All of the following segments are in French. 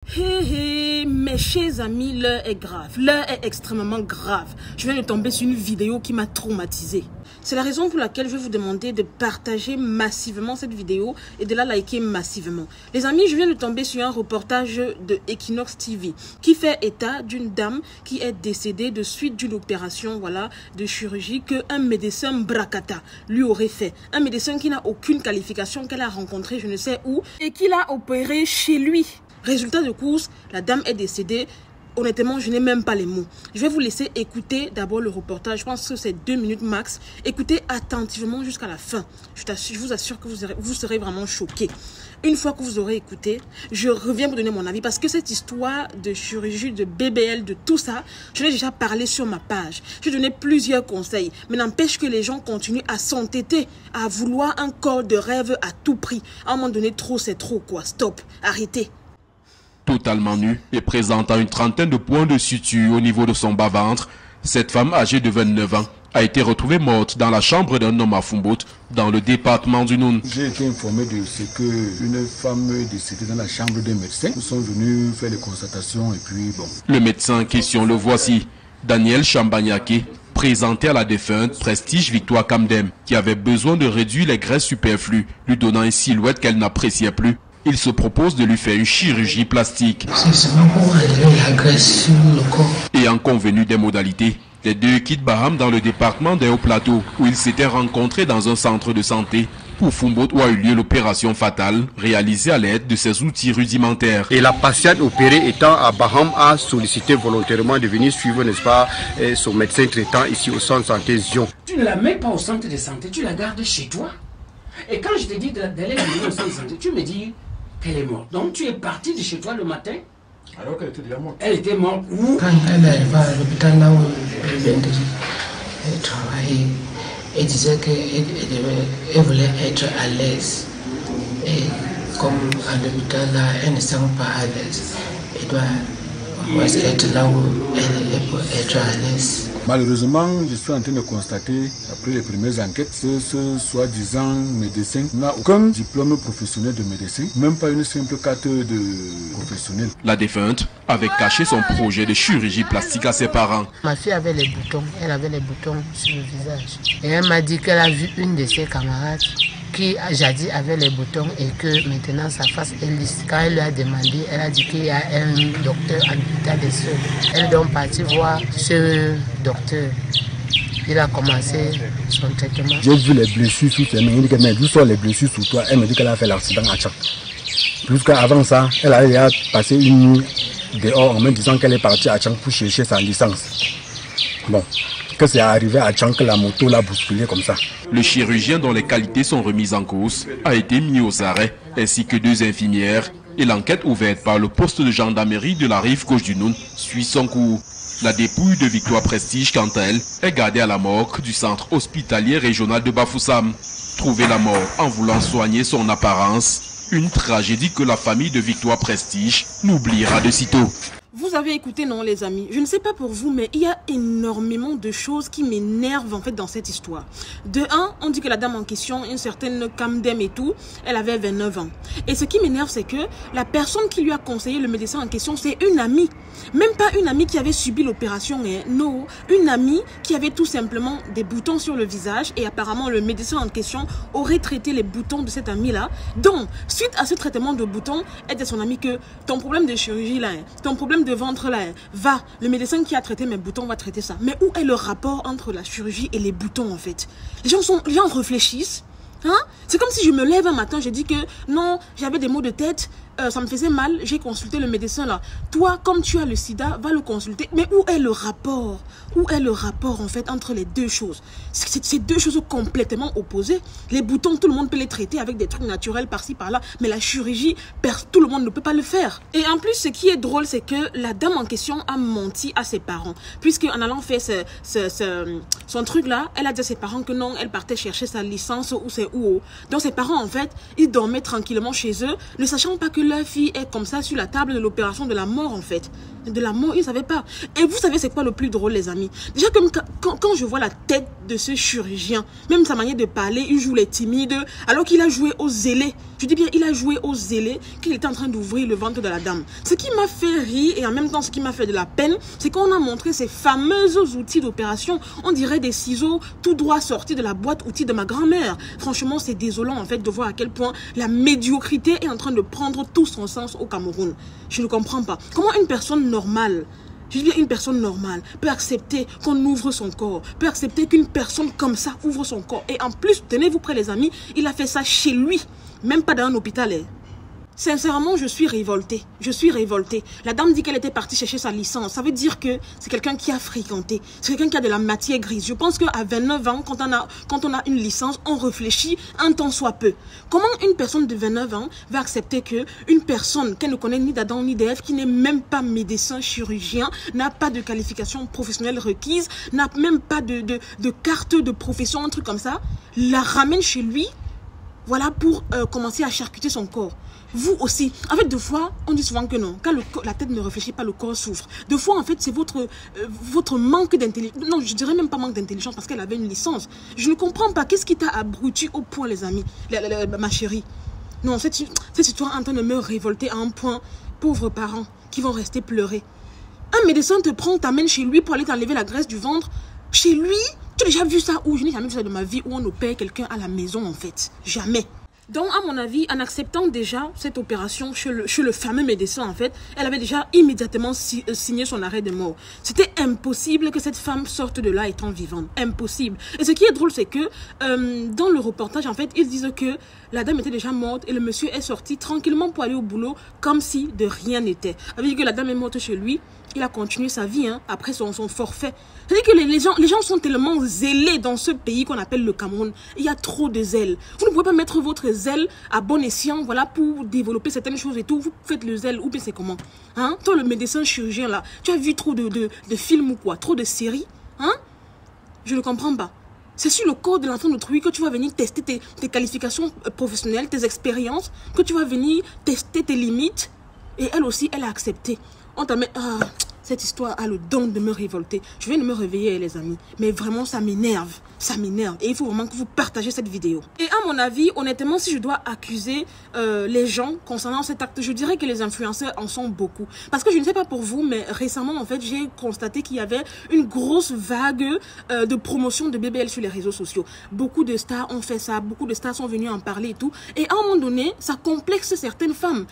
Mes chers amis, l'heure est grave. L'heure est extrêmement grave. Je viens de tomber sur une vidéo qui m'a traumatisé. C'est la raison pour laquelle je vais vous demander de partager massivement cette vidéo et de la liker massivement. Les amis, je viens de tomber sur un reportage de Equinox TV qui fait état d'une dame qui est décédée de suite d'une opération de chirurgie qu'un médecin Brakata lui aurait fait. Un médecin qui n'a aucune qualification, qu'elle a rencontré je ne sais où et qui l'a opéré chez lui. Résultat de course, la dame est décédée. Honnêtement, je n'ai même pas les mots. Je vais vous laisser écouter d'abord le reportage. Je pense que c'est 2 minutes max. Écoutez attentivement jusqu'à la fin. Je vous assure que vous serez vraiment choqués. Une fois que vous aurez écouté, je reviens vous donner mon avis. Parce que cette histoire de chirurgie, de BBL, de tout ça, je l'ai déjà parlé sur ma page. J'ai donné plusieurs conseils. Mais n'empêche que les gens continuent à s'entêter, à vouloir un corps de rêve à tout prix. À un moment donné, trop c'est trop quoi. Stop, arrêtez. Totalement nue et présentant une trentaine de points de suture au niveau de son bas-ventre, cette femme âgée de 29 ans a été retrouvée morte dans la chambre d'un homme à Fumbout, dans le département du Noun. J'ai été informé de ce qu'une femme est décédée dans la chambre d'un médecin. Nous sommes venus faire les constatations et puis bon. Le médecin en question, le voici, Daniel Chambanyake, présenté à la défunte Prestige Victoire Kamdem, qui avait besoin de réduire les graisses superflues, lui donnant une silhouette qu'elle n'appréciait plus. Il se propose de lui faire une chirurgie plastique. Ayant convenu des modalités, les deux quittent Baham dans le département des Hauts-Plateaux, où ils s'étaient rencontrés dans un centre de santé pour Fumbout où a eu lieu l'opération fatale, réalisée à l'aide de ces outils rudimentaires. Et la patiente opérée étant à Baham a sollicité volontairement de venir suivre, n'est-ce pas, son médecin traitant ici au centre de santé Zion. Tu ne la mets pas au centre de santé, tu la gardes chez toi. Et quand je te dis d'aller au centre de santé, tu me dis qu'elle est morte. Donc tu es parti de chez toi le matin. Alors qu'elle était déjà morte. Elle était morte où? Quand elle arriva à l'hôpital là où elle travaillait, elle disait qu'elle voulait être à l'aise. Et comme à l'hôpital là, elle ne sent pas à l'aise. Elle doit être là où elle peut être à l'aise. Malheureusement, je suis en train de constater, après les premières enquêtes, ce soi-disant médecin n'a aucun diplôme professionnel de médecin, même pas une simple carte de professionnel. La défunte avait caché son projet de chirurgie plastique à ses parents. Ma fille avait les boutons, elle avait les boutons sur le visage. Et elle m'a dit qu'elle a vu une de ses camarades qui jadis avait les boutons et que maintenant sa face est lisse. Quand elle lui a demandé, elle a dit qu'il y a un docteur à l'hôpital des Sœurs. Elle est donc partie voir ce docteur. Il a commencé son traitement. J'ai vu les blessures sur ses mains. Il dit que d'où sont les blessures sur toi? Elle me dit qu'elle a fait l'accident à Tchak. Plus qu'avant ça, elle a passé une nuit dehors en me disant qu'elle est partie à Tchak pour chercher sa licence. Bon. Que c'est arrivé à Tchang que la moto l'a bousculé comme ça. Le chirurgien dont les qualités sont remises en cause a été mis aux arrêts, ainsi que 2 infirmières, et l'enquête ouverte par le poste de gendarmerie de la rive gauche du Noun suit son cours. La dépouille de Victoire Prestige, quant à elle, est gardée à la morgue du centre hospitalier régional de Bafoussam. Trouver la mort en voulant soigner son apparence, une tragédie que la famille de Victoire Prestige n'oubliera de sitôt. Vous avez écouté, non les amis? Je ne sais pas pour vous, mais il y a énormément de choses qui m'énervent en fait dans cette histoire. De un, on dit que la dame en question, une certaine Kamdem et tout, elle avait 29 ans. Et ce qui m'énerve, c'est que la personne qui lui a conseillé le médecin en question, c'est une amie. Même pas une amie qui avait subi l'opération, hein. Non, une amie qui avait tout simplement des boutons sur le visage et apparemment le médecin en question aurait traité les boutons de cette amie-là. Donc, suite à ce traitement de boutons, elle dit à son amie que ton problème de chirurgie là, hein, ton problème de ventre là, hein, va, le médecin qui a traité mes boutons va traiter ça. Mais où est le rapport entre la chirurgie et les boutons en fait? Les gens réfléchissent. Hein? C'est comme si je me lève un matin, je dis que non, j'avais des maux de tête, ça me faisait mal, j'ai consulté le médecin là. Toi, comme tu as le sida, va le consulter. Mais où est le rapport? Où est le rapport en fait entre les deux choses? C'est 2 choses complètement opposées. Les boutons, tout le monde peut les traiter avec des trucs naturels par-ci par-là, mais la chirurgie, tout le monde ne peut pas le faire. Et en plus, ce qui est drôle, c'est que la dame en question a menti à ses parents. Puisque en allant faire son truc là, elle a dit à ses parents que non, elle partait chercher sa licence ou c'est où. Donc ses parents en fait, ils dormaient tranquillement chez eux, ne sachant pas que leur fille est comme ça sur la table de l'opération de la mort en fait. De la mort, ils ne savaient pas. Et vous savez c'est quoi le plus drôle les amis? Déjà comme quand je vois la tête de ce chirurgien, même sa manière de parler, il joue les timides, alors qu'il a joué aux zélés. Je dis bien, il a joué aux zélés, qu'il était en train d'ouvrir le ventre de la dame. Ce qui m'a fait rire et en même temps ce qui m'a fait de la peine, c'est qu'on a montré ces fameux outils d'opération. On dirait des ciseaux tout droit sortis de la boîte outils de ma grand-mère. Franchement, c'est désolant en fait de voir à quel point la médiocrité est en train de prendre tout son sens au Cameroun. Je ne comprends pas. Comment une personne normale, je dis bien une personne normale, peut accepter qu'on ouvre son corps, peut accepter qu'une personne comme ça ouvre son corps. Et en plus, tenez-vous près les amis, il a fait ça chez lui, même pas dans un hôpital. Sincèrement, je suis révoltée. Je suis révoltée. La dame dit qu'elle était partie chercher sa licence. Ça veut dire que c'est quelqu'un qui a fréquenté. C'est quelqu'un qui a de la matière grise. Je pense qu'à 29 ans, quand on a une licence, on réfléchit un temps soit peu. Comment une personne de 29 ans va accepter qu'une personne qu'elle ne connaît ni d'Adam ni d'Ève, qui n'est même pas médecin, chirurgien, n'a pas de qualification professionnelle requise, n'a même pas de carte de profession, un truc comme ça, la ramène chez lui, voilà, pour commencer à charcuter son corps. Vous aussi. En fait, deux fois, on dit souvent que non. Quand la tête ne réfléchit pas, le corps souffre. Deux fois, en fait, c'est votre manque d'intelligence. Non, je dirais même pas manque d'intelligence parce qu'elle avait une licence. Je ne comprends pas. Qu'est-ce qui t'a abruti au point, les amis, ma chérie? Non, cette histoire est en train de me révolter à un point. Pauvres parents qui vont rester pleurer. Un médecin te prend, t'amène chez lui pour aller t'enlever la graisse du ventre. Chez lui, tu as déjà vu ça où? Je n'ai jamais vu ça de ma vie où on opère quelqu'un à la maison, en fait. Jamais. Donc, à mon avis, en acceptant déjà cette opération chez le fameux médecin, en fait, elle avait déjà immédiatement signé son arrêt de mort. C'était impossible que cette femme sorte de là étant vivante. Impossible. Et ce qui est drôle, c'est que dans le reportage, en fait, ils disent que la dame était déjà morte et le monsieur est sorti tranquillement pour aller au boulot comme si de rien n'était. Ça veut dire que la dame est morte chez lui. Il a continué sa vie après son forfait. C'est-à-dire que les gens sont tellement zélés dans ce pays qu'on appelle le Cameroun. Il y a trop de zèle. Vous ne pouvez pas mettre votre zèle à bon escient, voilà, pour développer certaines choses et tout. Vous faites le zèle, ou bien c'est comment? Toi, le médecin chirurgien, là, tu as vu trop de films ou quoi? Trop de séries? Je ne comprends pas. C'est sur le corps de l'enfant d'autrui que tu vas venir tester tes qualifications professionnelles, tes expériences, que tu vas venir tester tes limites. Et elle aussi, elle a accepté. On t'a mis... cette histoire a le don de me révolter. Je viens de me réveiller, les amis. Mais vraiment, ça m'énerve. Ça m'énerve. Et il faut vraiment que vous partagez cette vidéo. Et à mon avis, honnêtement, si je dois accuser les gens concernant cet acte, je dirais que les influenceurs en sont beaucoup. Parce que je ne sais pas pour vous, mais récemment, en fait, j'ai constaté qu'il y avait une grosse vague de promotion de BBL sur les réseaux sociaux. Beaucoup de stars ont fait ça. Beaucoup de stars sont venus en parler et tout. Et à un moment donné, ça complexe certaines femmes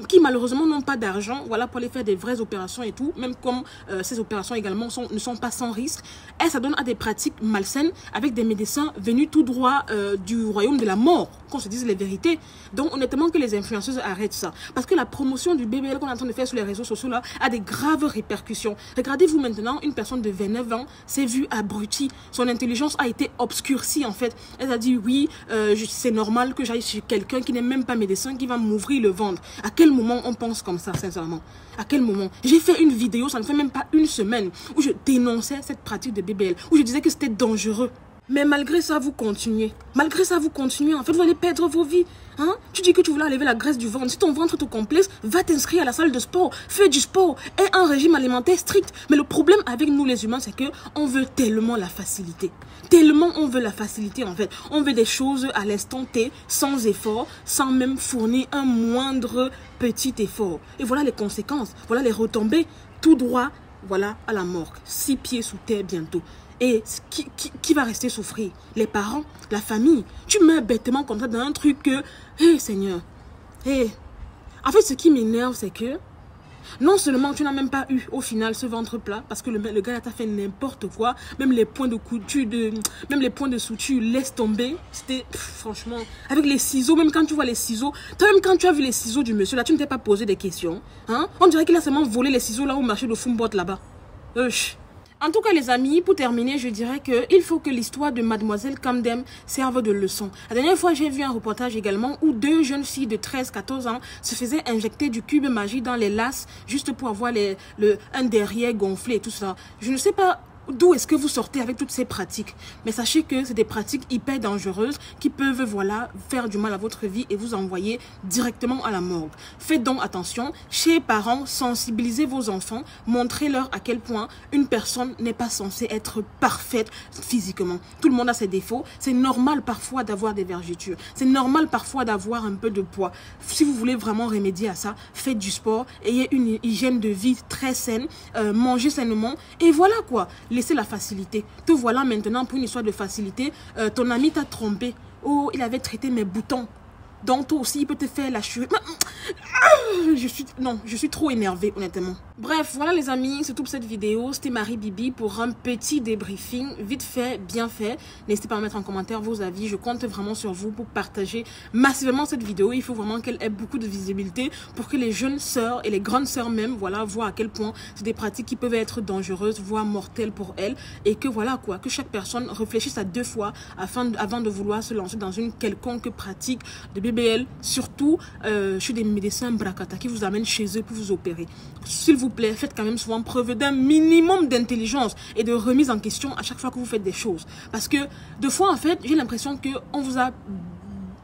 qui malheureusement n'ont pas d'argent, voilà, pour aller faire des vraies opérations et tout. Même comme ces opérations également ne sont pas sans risque. Et ça donne à des pratiques malsaines avec des médecins venus tout droit du royaume de la mort, qu'on se dise les vérités. Donc honnêtement que les influenceuses arrêtent ça. Parce que la promotion du BBL qu'on est en train de faire sur les réseaux sociaux là a des graves répercussions. Regardez-vous maintenant, une personne de 29 ans s'est vue abrutie. Son intelligence a été obscurcie en fait. Elle a dit oui, c'est normal que j'aille chez quelqu'un qui n'est même pas médecin, qui va m'ouvrir le ventre. À quel moment on pense comme ça, sincèrement? À quel moment? J'ai fait une vidéo, ça ne fait même pas une semaine, où je dénonçais cette pratique de BBL, où je disais que c'était dangereux. Mais malgré ça, vous continuez. Malgré ça, vous continuez. En fait, vous allez perdre vos vies. Tu dis que tu voulais enlever la graisse du ventre. Si ton ventre te complexe, va t'inscrire à la salle de sport. Fais du sport. Aie un régime alimentaire strict. Mais le problème avec nous les humains, c'est que on veut tellement la facilité. Tellement on veut la facilité en fait. On veut des choses à l'instant T, sans effort, sans même fournir un moindre petit effort. Et voilà les conséquences. Voilà les retombées. Tout droit, voilà, à la morgue. 6 pieds sous terre bientôt. Et qui va rester souffrir? Les parents, la famille. Tu meurs bêtement comme ça dans un truc que... Hé, Seigneur. Hé. En fait, ce qui m'énerve, c'est que... Non seulement tu n'as même pas eu au final ce ventre plat, parce que le gars t'a fait n'importe quoi. Même les points de couture, même les points de suture, laisse tomber. C'était... Franchement... Avec les ciseaux, même quand tu vois les ciseaux... Toi-même quand tu as vu les ciseaux du monsieur là, tu ne t'es pas posé des questions. On dirait qu'il a seulement volé les ciseaux là au marché de Foumbot là-bas. En tout cas les amis, pour terminer, je dirais qu'il faut que l'histoire de Mademoiselle Kamdem serve de leçon. La dernière fois, j'ai vu un reportage également où 2 jeunes filles de 13-14 ans se faisaient injecter du cube magique dans les lasses juste pour avoir un derrière gonflé et tout ça. Je ne sais pas D'où est-ce que vous sortez avec toutes ces pratiques? Mais sachez que c'est des pratiques hyper dangereuses qui peuvent, voilà, faire du mal à votre vie et vous envoyer directement à la morgue. Faites donc attention. Chez les parents, sensibilisez vos enfants. Montrez-leur à quel point une personne n'est pas censée être parfaite physiquement. Tout le monde a ses défauts. C'est normal parfois d'avoir des vergetures. C'est normal parfois d'avoir un peu de poids. Si vous voulez vraiment remédier à ça, faites du sport. Ayez une hygiène de vie très saine. Mangez sainement. Et voilà quoi. Laissez la facilité. Te voilà maintenant pour une histoire de facilité. Ton ami t'a trompé. Oh, il avait traité mes boutons. Donc toi aussi, il peut te faire la cheveux. Je suis trop énervée, honnêtement. Bref, voilà les amis, c'est tout pour cette vidéo. C'était Marie Bibi pour un petit débriefing, vite fait, bien fait. N'hésitez pas à mettre en commentaire vos avis. Je compte vraiment sur vous pour partager massivement cette vidéo. Il faut vraiment qu'elle ait beaucoup de visibilité pour que les jeunes sœurs et les grandes sœurs même, voilà, voient à quel point c'est des pratiques qui peuvent être dangereuses, voire mortelles pour elles. Et que voilà quoi, que chaque personne réfléchisse à 2 fois avant de vouloir se lancer dans une quelconque pratique de BBL, surtout chez des médecins bracata qui vous amènent chez eux pour vous opérer. S'il vous plaît, faites quand même souvent preuve d'un minimum d'intelligence et de remise en question à chaque fois que vous faites des choses. Parce que, de fois, en fait, j'ai l'impression qu'on vous a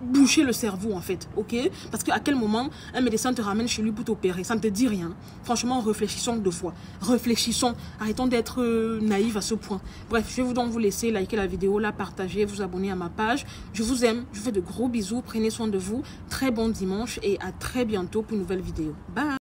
bouché le cerveau, en fait, ok? Parce qu'à quel moment un médecin te ramène chez lui pour t'opérer? Ça ne te dit rien. Franchement, réfléchissons 2 fois. Réfléchissons. Arrêtons d'être naïfs à ce point. Bref, je vais donc vous laisser liker la vidéo, la partager, vous abonner à ma page. Je vous aime. Je vous fais de gros bisous. Prenez soin de vous. Très bon dimanche et à très bientôt pour une nouvelle vidéo. Bye!